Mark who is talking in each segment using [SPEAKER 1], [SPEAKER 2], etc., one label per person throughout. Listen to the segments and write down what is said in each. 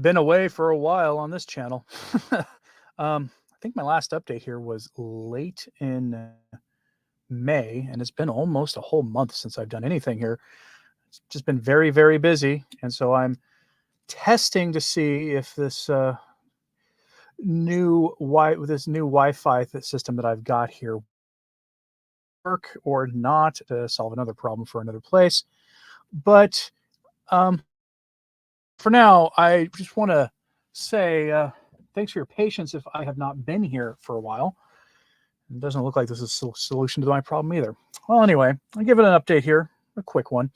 [SPEAKER 1] Been away for a while on this channel. I think my last update here was late in May, and it's been almost a whole month since I've done anything here. It's just been very, very busy, and so I'm testing to see if this new Wi-Fi system that I've got here work or not to solve another problem for another place. But um, for now, I just want to say thanks for your patience if I have not been here for a while. It doesn't look like this is a solution to my problem either. Well, anyway, I'll give it an update here, a quick one.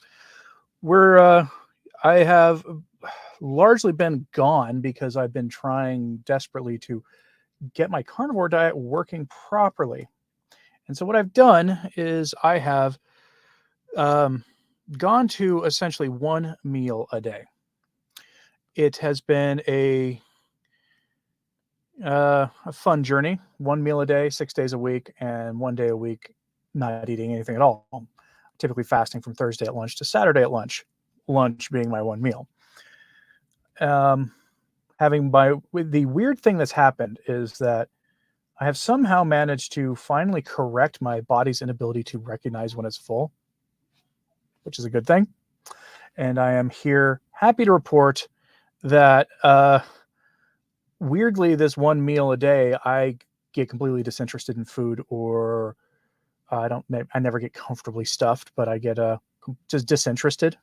[SPEAKER 1] I have largely been gone because I've been trying desperately to get my carnivore diet working properly. And so what I've done is I have um, gone to essentially one meal a day. It has been a fun journey. One meal a day, 6 days a week, and one day a week not eating anything at all. Typically fasting from Thursday at lunch to Saturday at lunch. Lunch being my one meal. Um, the weird thing that's happened is that I have somehow managed to finally correct my body's inability to recognize when it's full, which is a good thing. And I am here happy to report that weirdly, this one meal a day, I get completely disinterested in food, or I never get comfortably stuffed, but I get just disinterested.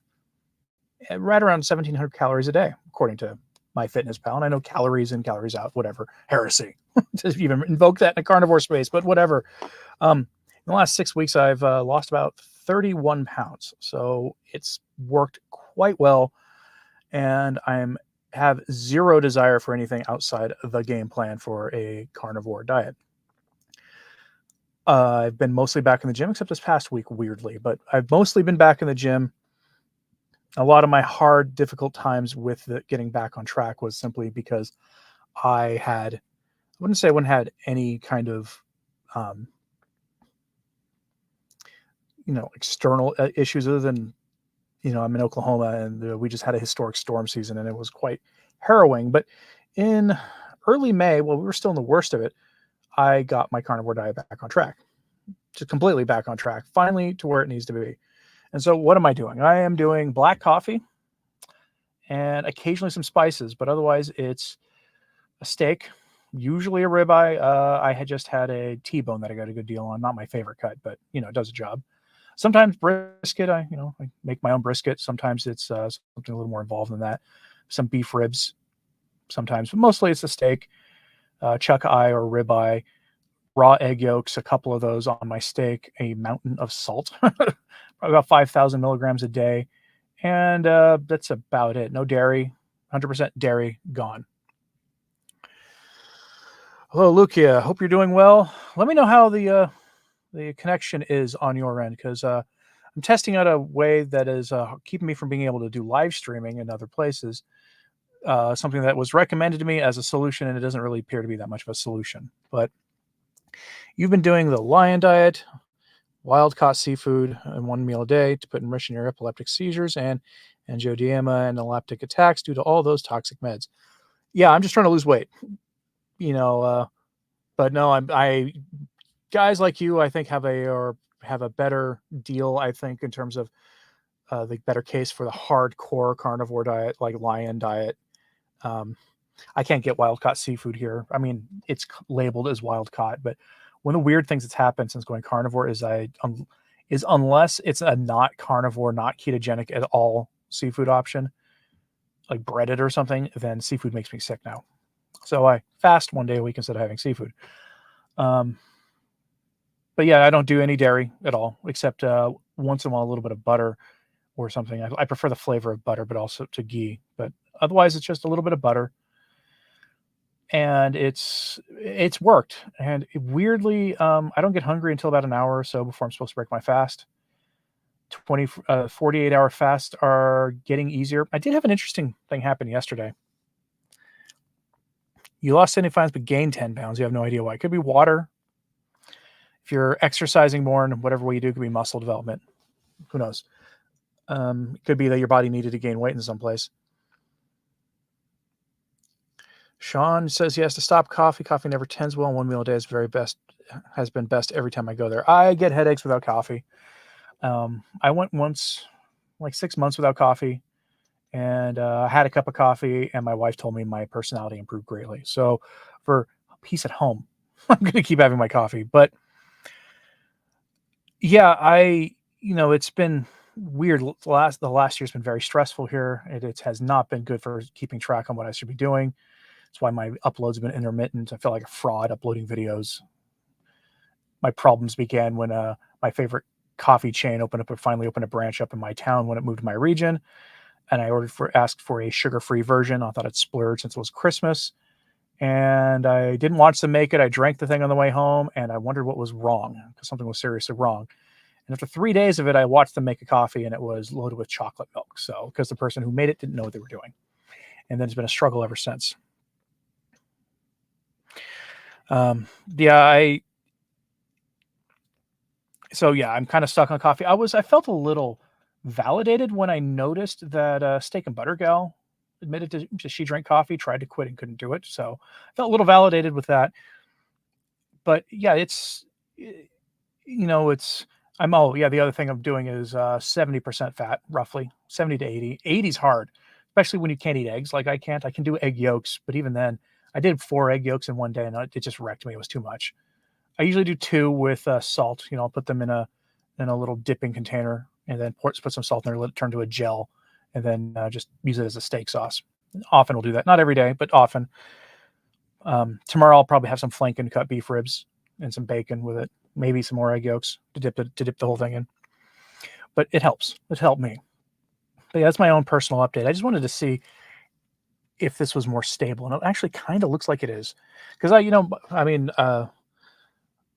[SPEAKER 1] Right around 1,700 calories a day, according to MyFitnessPal. And I know calories in, calories out, whatever. Heresy to even invoke that in a carnivore space, but whatever. In the last 6 weeks, I've lost about 31 pounds. So it's worked quite well. And have zero desire for anything outside of the game plan for a carnivore diet. I've been mostly back in the gym, except this past week, weirdly, but I've mostly been back in the gym. A lot of my hard, difficult times with getting back on track was simply because I wouldn't say I wouldn't had any kind of, um, external issues other than, I'm in Oklahoma and we just had a historic storm season and it was quite harrowing. But in early May, while we were still in the worst of it, I got my carnivore diet back on track, just completely back on track, finally to where it needs to be. And so what am I doing? I am doing black coffee and occasionally some spices, but otherwise it's a steak, usually a ribeye. I had just had a T-bone that I got a good deal on. Not my favorite cut, but it does a job. Sometimes brisket, I make my own brisket. Sometimes it's something a little more involved than that. Some beef ribs, sometimes, but mostly it's a steak, chuck eye or ribeye, raw egg yolks, a couple of those on my steak, a mountain of salt, probably about 5,000 milligrams a day. And that's about it. No dairy, 100% dairy gone. Hello, Lucia. Hope you're doing well. Let me know how the connection is on your end, because I'm testing out a way that is keeping me from being able to do live streaming in other places. Something that was recommended to me as a solution, and it doesn't really appear to be that much of a solution. But you've been doing the lion diet, wild-caught seafood, and one meal a day to put in remission your epileptic seizures and angioedema and epileptic attacks due to all those toxic meds. Yeah, I'm just trying to lose weight. But no, I guys like you, I think, have a better deal, I think, in terms of the better case for the hardcore carnivore diet, like lion diet. I can't get wild caught seafood here. I mean, it's labeled as wild caught, but one of the weird things that's happened since going carnivore is unless it's a not carnivore, not ketogenic at all seafood option, like breaded or something, then seafood makes me sick now. So I fast one day a week instead of having seafood. But yeah, I don't do any dairy at all, except once in a while a little bit of butter or something. I prefer the flavor of butter, but also to ghee. But otherwise, it's just a little bit of butter, and it's worked. And weirdly, I don't get hungry until about an hour or so before I'm supposed to break my fast. 48-hour fasts are getting easier. I did have an interesting thing happen yesterday. You lost 70 pounds but gained 10 pounds. You have no idea why. It could be water. If you're exercising more in whatever way you do, it could be muscle development. Who knows? It could be that your body needed to gain weight in some place. Sean says he has to stop coffee. Coffee never tends well. One meal a day is has been best every time I go there. I get headaches without coffee. I went once, like 6 months without coffee, and I had a cup of coffee, and my wife told me my personality improved greatly. So for peace at home, I'm going to keep having my coffee. But yeah, it's been weird. The last year's been very stressful here. It has not been good for keeping track on what I should be doing. That's why my uploads have been intermittent. I feel like a fraud uploading videos. My problems began when my favorite coffee chain finally opened a branch up in my town when it moved to my region, and I asked for a sugar-free version. I thought I'd splurge since it was Christmas, and I didn't watch them make it. I drank the thing on the way home, and I wondered what was wrong because something was seriously wrong. And after 3 days of it, I watched them make a coffee, and it was loaded with chocolate milk. So because the person who made it didn't know what they were doing, and then it's been a struggle ever since. Yeah, I'm kind of stuck on coffee. I felt a little validated when I noticed that Steak and Butter Gal admitted to she drank coffee, tried to quit and couldn't do it. So I felt a little validated with that. But yeah, it's the other thing I'm doing is 70% fat, roughly 70 to 80. 80's hard, especially when you can't eat eggs like I can't. I can do egg yolks, but even then, I did 4 egg yolks in one day and it just wrecked me. It was too much. I usually do 2 with salt. I'll put them in a little dipping container and then put some salt in there, let it turn to a gel, and then just use it as a steak sauce. Often we'll do that. Not every day, but often. Tomorrow I'll probably have some flanken cut beef ribs and some bacon with it. Maybe some more egg yolks to dip the whole thing in. But it helps. It helped me. But yeah, that's my own personal update. I just wanted to see if this was more stable, and it actually kind of looks like it is, because I'm a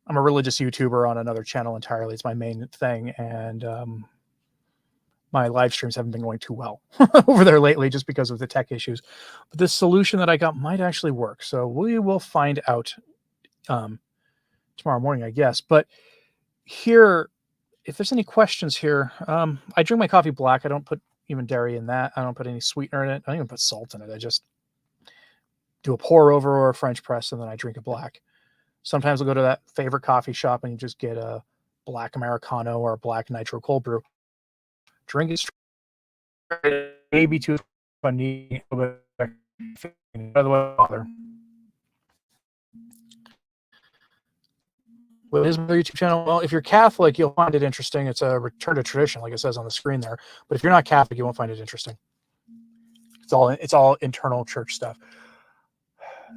[SPEAKER 1] religious YouTuber on another channel entirely. It's my main thing, and my live streams haven't been going too well over there lately just because of the tech issues. But this solution that I got might actually work, so we will find out tomorrow morning, I guess. But here, if there's any questions here, I drink my coffee black. I don't put even dairy in that. I don't put any sweetener in it. I don't even put salt in it. I just do a pour over or a French press, and then I drink it black. Sometimes I'll go to that favorite coffee shop and you just get a black Americano or a black nitro cold brew. Drink it straight, maybe too funny, but by the way, bother. What is my YouTube channel? Well, if you're Catholic, you'll find it interesting. It's a return to tradition, like it says on the screen there. But if you're not Catholic, you won't find it interesting. It's all internal church stuff.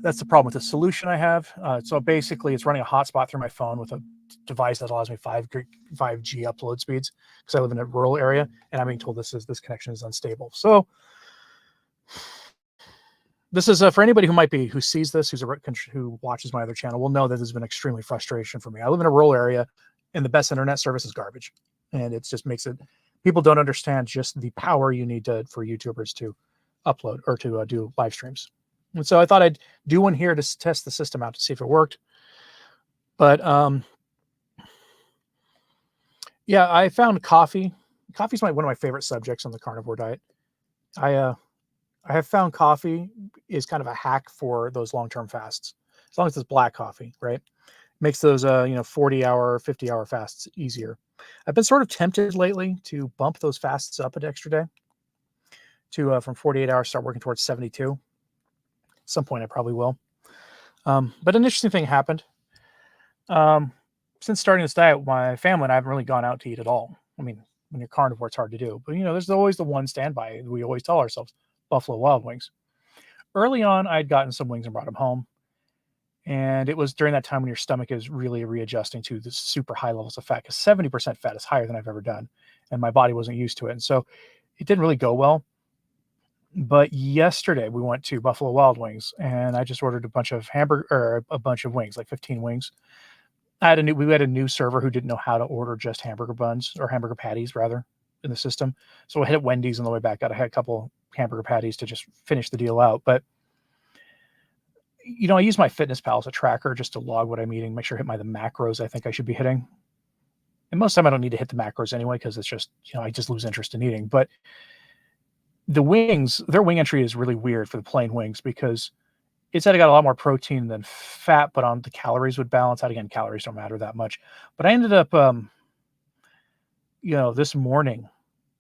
[SPEAKER 1] That's the problem with the solution I have. So basically, it's running a hotspot through my phone with a device that allows me 5G upload speeds because I live in a rural area, and I'm being told this connection is unstable. So this is for anybody who sees this, who watches my other channel, will know that this has been extremely frustration for me. I live in a rural area, and the best internet service is garbage, and it just makes it. People don't understand just the power you need for YouTubers to upload or to do live streams. And so I thought I'd do one here to test the system out to see if it worked. But yeah, I found coffee. Coffee's one of my favorite subjects on the carnivore diet. I have found coffee is kind of a hack for those long-term fasts. As long as it's black coffee, right? Makes those 40-hour, 50-hour fasts easier. I've been sort of tempted lately to bump those fasts up an extra day to from 48 hours start working towards 72. At some point I probably will. But an interesting thing happened. Since starting this diet, my family and I haven't really gone out to eat at all. I mean, when you're carnivore, it's hard to do. But, there's always the one standby. We always tell ourselves, Buffalo Wild Wings. Early on, I'd gotten some wings and brought them home. And it was during that time when your stomach is really readjusting to the super high levels of fat, because 70% fat is higher than I've ever done. And my body wasn't used to it. And so it didn't really go well. But yesterday we went to Buffalo Wild Wings, and I just ordered a bunch of wings, like 15 wings. We had a new server who didn't know how to order just hamburger buns, or hamburger patties rather, in the system. So I hit Wendy's on the way back. I had a couple hamburger patties to just finish the deal out. But I use my FitnessPal as a tracker just to log what I'm eating, make sure I hit the macros I think I should be hitting. And most of the time I don't need to hit the macros anyway, because it's just, I just lose interest in eating. But the wings, their wing entry is really weird for the plain wings, because it said I got a lot more protein than fat, but on the calories would balance out. Again, calories don't matter that much. But I ended up, this morning,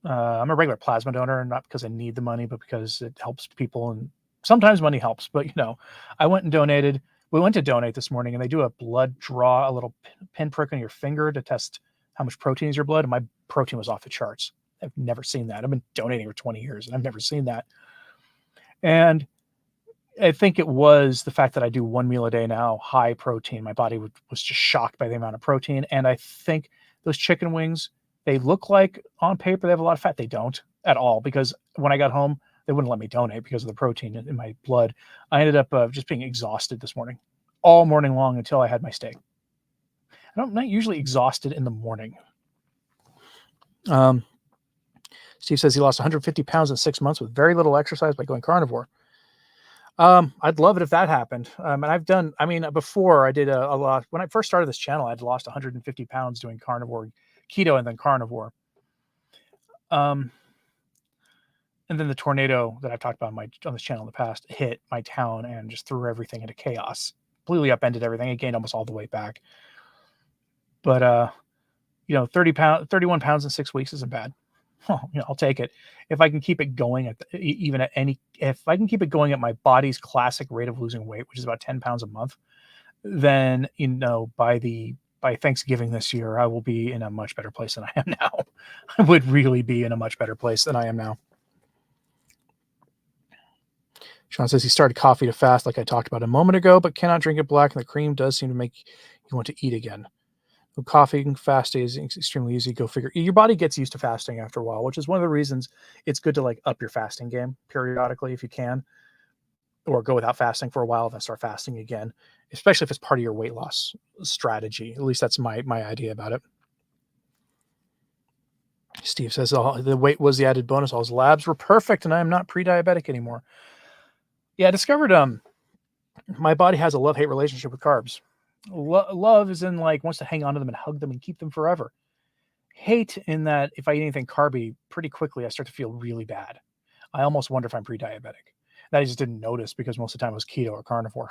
[SPEAKER 1] I'm a regular plasma donor, not because I need the money, but because it helps people. And sometimes money helps. But, I went and donated. We went to donate this morning, and they do a blood draw, a little pinprick on your finger to test how much protein is your blood. And my protein was off the charts. I've never seen that. I've been donating for 20 years, and I've never seen that. And I think it was the fact that I do one meal a day now, high protein. My body was just shocked by the amount of protein. And I think those chicken wings, they look like on paper they have a lot of fat. They don't at all, because when I got home, they wouldn't let me donate because of the protein in my blood. I ended up just being exhausted this morning, all morning long until I had my steak. I'm not usually exhausted in the morning. Steve says he lost 150 pounds in 6 months with very little exercise by going carnivore. I'd love it if that happened. And I've done, before I did a lot, when I first started this channel, I'd lost 150 pounds doing carnivore, keto, and then carnivore. And then the tornado that I've talked about on this channel in the past hit my town and just threw everything into chaos, completely upended everything. It gained almost all the way back. But, 31 pounds in 6 weeks isn't bad. I'll take it. If I can keep it going if I can keep it going at my body's classic rate of losing weight, which is about 10 pounds a month, then, by Thanksgiving this year, I will be in a much better place than I am now. I would really be in a much better place than I am now. Sean says he started coffee to fast like I talked about a moment ago, but cannot drink it black, and the cream does seem to make you want to eat again. Coffee and fasting is extremely easy. Go figure. Your body gets used to fasting after a while, which is one of the reasons it's good to up your fasting game periodically if you can, or go without fasting for a while, then start fasting again, especially if it's part of your weight loss strategy. At least that's my idea about it. Steve says the weight was the added bonus. All his labs were perfect, and I am not pre-diabetic anymore. Yeah, I discovered my body has a love-hate relationship with carbs. Love is in wants to hang on to them and hug them and keep them forever. Hate in that if I eat anything carby, pretty quickly I start to feel really bad. I almost wonder if I'm pre-diabetic. That I just didn't notice because most of the time it was keto or carnivore.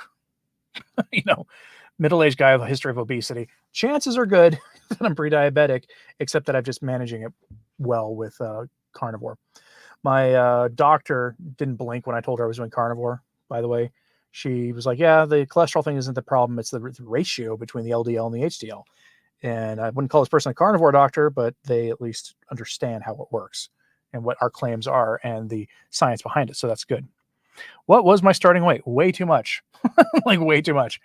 [SPEAKER 1] Middle-aged guy with a history of obesity. Chances are good that I'm pre-diabetic, except that I'm just managing it well with carnivore. My doctor didn't blink when I told her I was doing carnivore, by the way. She was like, yeah, the cholesterol thing isn't the problem. It's the ratio between the LDL and the HDL. And I wouldn't call this person a carnivore doctor, but they at least understand how it works and what our claims are and the science behind it. So that's good. What was my starting weight? Way too much. Way too much.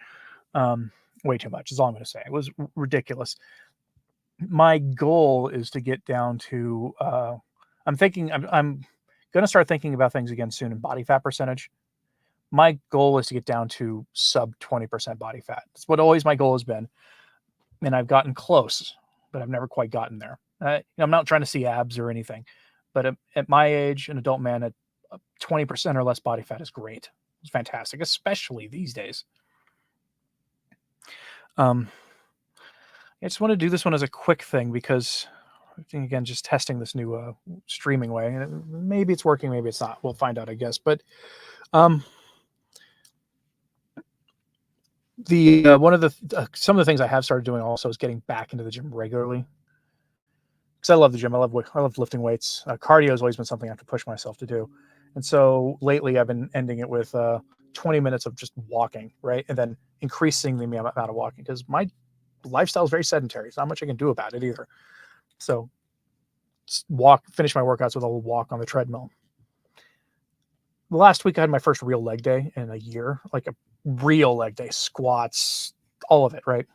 [SPEAKER 1] Way too much is all I'm going to say. It was ridiculous. My goal is to get down to, I'm going to start thinking about things again soon in body fat percentage. My goal is to get down to sub 20% body fat. That's what always my goal has been. And I've gotten close, but I've never quite gotten there. I'm not trying to see abs or anything, but at my age, an adult man at 20% or less body fat is great. It's fantastic, especially these days. I just want to do this one as a quick thing because, again, just testing this new streaming way. And maybe it's working, maybe it's not. We'll find out, I guess. But one of the some of the things I have started doing also is getting back into the gym regularly, because I love the gym. I love lifting weights. Cardio has always been something I have to push myself to do, and so lately I've been ending it with 20 minutes of just walking, right, and then increasing the amount of walking because my lifestyle is very sedentary. There's not much I can do about it either. So finish my workouts with a little walk on the treadmill. Last week I had my first real leg day in a year, like a real leg day, squats, all of it, right?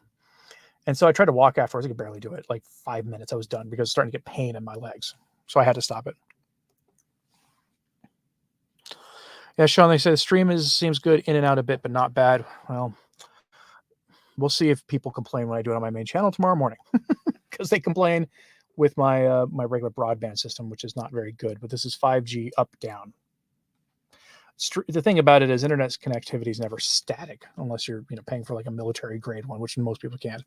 [SPEAKER 1] And so I tried to walk afterwards. I could barely do it. 5 minutes, I was done because I was starting to get pain in my legs. So I had to stop it. Yeah, Sean, they say the stream seems good in and out a bit, but not bad. Well, we'll see if people complain when I do it on my main channel tomorrow morning, because they complain with my my regular broadband system, which is not very good. But this is 5G up down. The thing about it is internet connectivity is never static unless you're paying for a military grade one, which most people can't.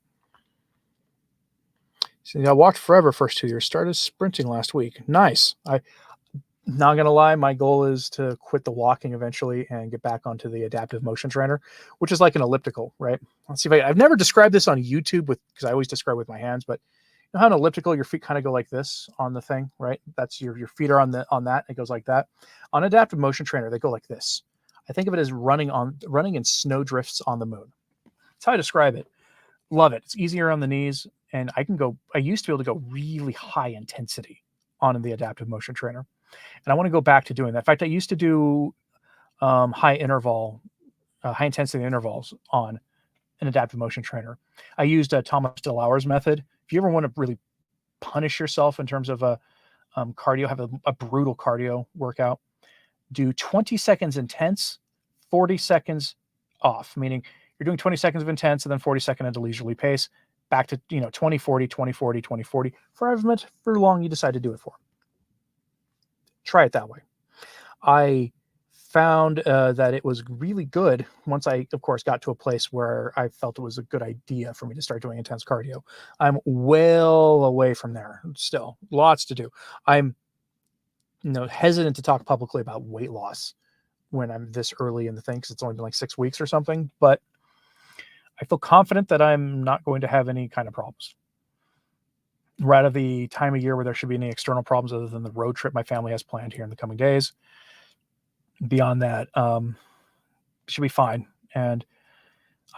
[SPEAKER 1] So I walked forever first 2 years. Started sprinting last week. Nice. Not gonna lie, my goal is to quit the walking eventually and get back onto the adaptive motion trainer, which is like an elliptical, right? Let's see if I've never described this on YouTube because I always describe with my hands, but you know how an elliptical, your feet kind of go like this on the thing, right? That's your feet are on that. It goes like that. On adaptive motion trainer, they go like this. I think of it as running in snow drifts on the moon. That's how I describe it. Love it. It's easier on the knees, and I used to be able to go really high intensity on the adaptive motion trainer. And I want to go back to doing that. In fact, I used to do high intensity intervals on an adaptive motion trainer. I used Thomas DeLauer's method. If you ever want to really punish yourself in terms of cardio, have a brutal cardio workout, do 20 seconds intense, 40 seconds off, meaning you're doing 20 seconds of intense and then 40 seconds at a leisurely pace, back to 20, 40, 20, 40, 20, 40, for however much for long you decide to do it for. Try it that way. I found that it was really good once I, of course, got to a place where I felt it was a good idea for me to start doing intense cardio. I'm well away from there still. Lots to do. I'm hesitant to talk publicly about weight loss when I'm this early in the thing because it's only been like 6 weeks or something. But I feel confident that I'm not going to have any kind of problems. We're out of the time of year where there should be any external problems other than the road trip my family has planned here in the coming days. Beyond that, should be fine. And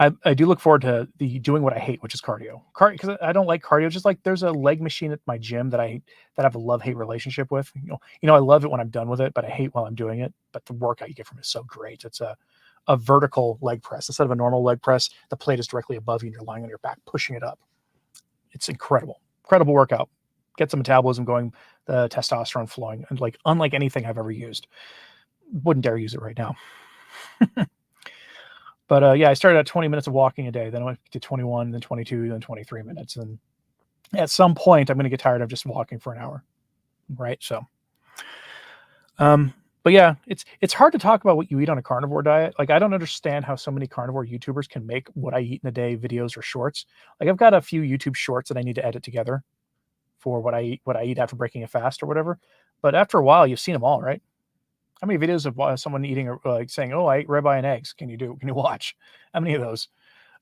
[SPEAKER 1] I do look forward to doing what I hate, which is cardio. Because I don't like cardio. Just like there's a leg machine at my gym that I have a love-hate relationship with. I love it when I'm done with it, but I hate while I'm doing it. But the workout you get from it is so great. It's a vertical leg press instead of a normal leg press. The plate is directly above you, and you're lying on your back, pushing it up. It's incredible workout. Get some metabolism going, the testosterone flowing, and unlike anything I've ever used. Wouldn't dare use it right now. But I started at 20 minutes of walking a day. Then I went to 21, then 22, then 23 minutes. And at some point, I'm going to get tired of just walking for an hour, right? So, but yeah, it's hard to talk about what you eat on a carnivore diet. Like, I don't understand how so many carnivore YouTubers can make what I eat in a day videos or shorts. Like, I've got a few YouTube shorts that I need to edit together for what I eat after breaking a fast or whatever. But after a while, you've seen them all, right? How many videos of someone eating, saying, "Oh, I ate ribeye and eggs"? Can you watch? How many of those?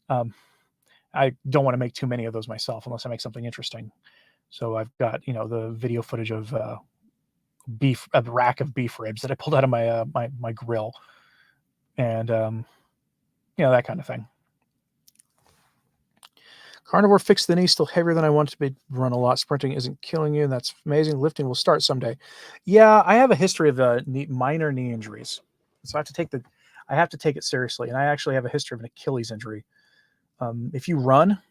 [SPEAKER 1] I don't want to make too many of those myself unless I make something interesting. So I've got the video footage of a rack of beef ribs that I pulled out of my grill, and that kind of thing. Carnivore fixed the knee, still heavier than I want to be. Run a lot. Sprinting isn't killing you. That's amazing. Lifting will start someday. Yeah, I have a history of minor knee injuries, so I have to take it seriously. And I actually have a history of an Achilles injury. If you run,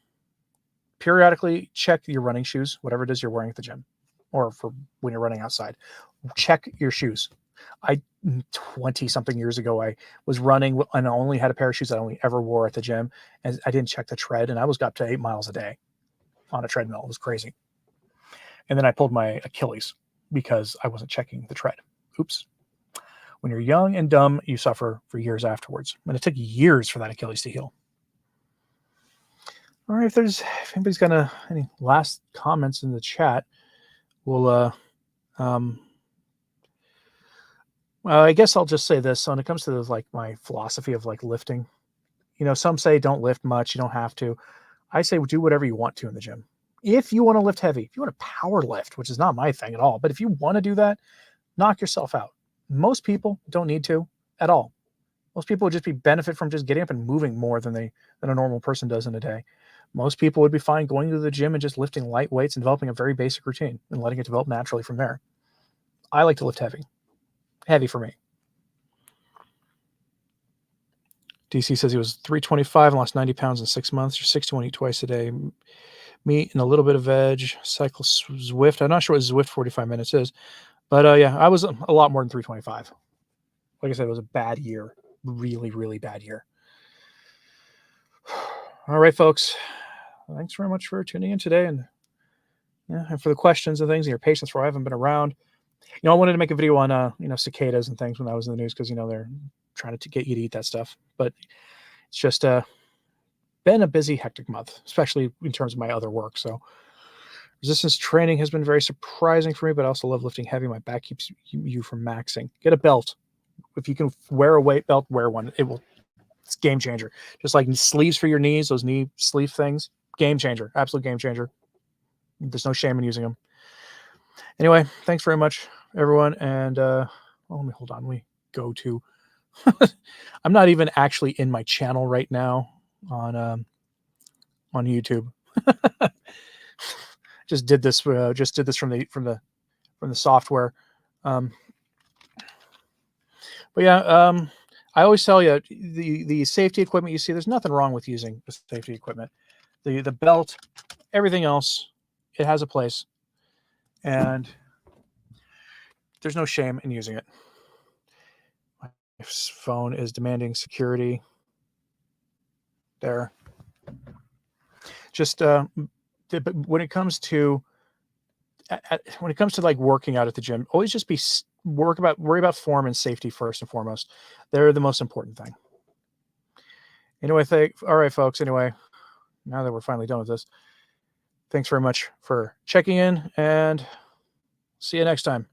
[SPEAKER 1] periodically check your running shoes, whatever it is you're wearing at the gym, or for when you're running outside. Check your shoes. 20 something years ago, I was running and I only had a pair of shoes I only ever wore at the gym, and I didn't check the tread, and I got to 8 miles a day on a treadmill. It was crazy. And then I pulled my Achilles because I wasn't checking the tread. Oops. When you're young and dumb, you suffer for years afterwards. And it took years for that Achilles to heal. All right, if anybody's got any last comments in the chat, we'll I guess I'll just say this. When it comes to my philosophy of lifting, some say don't lift much. You don't have to. I say do whatever you want to in the gym. If you want to lift heavy, if you want to power lift, which is not my thing at all, but if you want to do that, knock yourself out. Most people don't need to at all. Most people would just benefit from just getting up and moving more than a normal person does in a day. Most people would be fine going to the gym and just lifting light weights and developing a very basic routine and letting it develop naturally from there. I like to lift heavy. Heavy for me. DC says he was 325 and lost 90 pounds in 6 months. You're 61, eat twice a day. Meat and a little bit of veg. Cycle Zwift. I'm not sure what Zwift 45 minutes is. But I was a lot more than 325. Like I said, it was a bad year. Really, really bad year. All right, folks. Thanks very much for tuning in today and for the questions and things and your patience for I haven't been around. I wanted to make a video on cicadas and things when that was in the news because they're trying to get you to eat that stuff. But it's just been a busy, hectic month, especially in terms of my other work. So Resistance training has been very surprising for me, but I also love lifting heavy. My back keeps you from maxing. Get a belt. If you can wear a weight belt, wear one. It's game changer. Just like sleeves for your knees, those knee sleeve things, game changer, absolute game changer. There's no shame in using them. Anyway, thanks very much, everyone. And let me hold on. Let me go to. I'm not even actually in my channel right now on YouTube. Just did this. Just did this from the software. But yeah, I always tell you the safety equipment you see. There's nothing wrong with using the safety equipment. The belt, everything else, it has a place, and there's no shame in using it. My phone is demanding security. There. Just when it comes to like working out at the gym, always just worry about form and safety first and foremost. They're the most important thing. Anyway, all right, folks. Anyway, now that we're finally done with this, thanks very much for checking in, and see you next time.